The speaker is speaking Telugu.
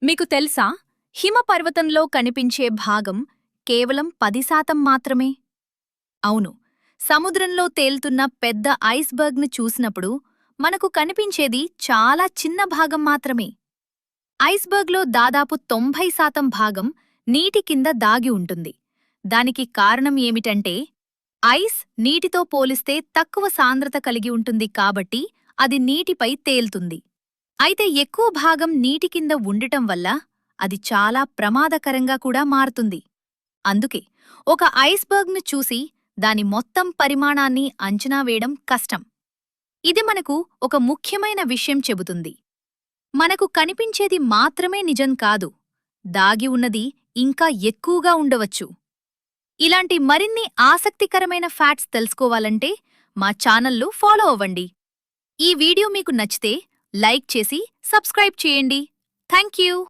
మీకు తెలుసా హిమపర్వతంలో కనిపించే భాగం కేవలం 10% మాత్రమే. అవును, సముద్రంలో తేలుతున్న పెద్ద ఐస్బర్గ్ను చూసినప్పుడు మనకు కనిపించేది చాలా చిన్న భాగం మాత్రమే. ఐస్బర్గ్లో దాదాపు 90% భాగం నీటి కింద దాగి ఉంటుంది. దానికి కారణం ఏమిటంటే ఐస్ నీటితో పోలిస్తే తక్కువ సాంద్రత కలిగి ఉంటుంది కాబట్టి అది నీటిపై తేలుతుంది. అయితే ఎక్కువ భాగం నీటి కింద ఉండటం వల్ల అది చాలా ప్రమాదకరంగా కూడా మారుతుంది. అందుకే ఒక ఐస్బర్గ్ను చూసి దాని మొత్తం పరిమాణాన్ని అంచనా వేయడం కష్టం. ఇది మనకు ఒక ముఖ్యమైన విషయం చెబుతుంది. మనకు కనిపించేది మాత్రమే నిజం కాదు, దాగి ఉన్నది ఇంకా ఎక్కువగా ఉండవచ్చు. ఇలాంటి మరిన్ని ఆసక్తికరమైన ఫ్యాక్ట్స్ తెలుసుకోవాలంటే మా ఛానల్ను ఫాలో అవ్వండి. ఈ వీడియో మీకు నచ్చితే లైక్ చేసి సబ్స్క్రైబ్ చేయండి. థాంక్యూ.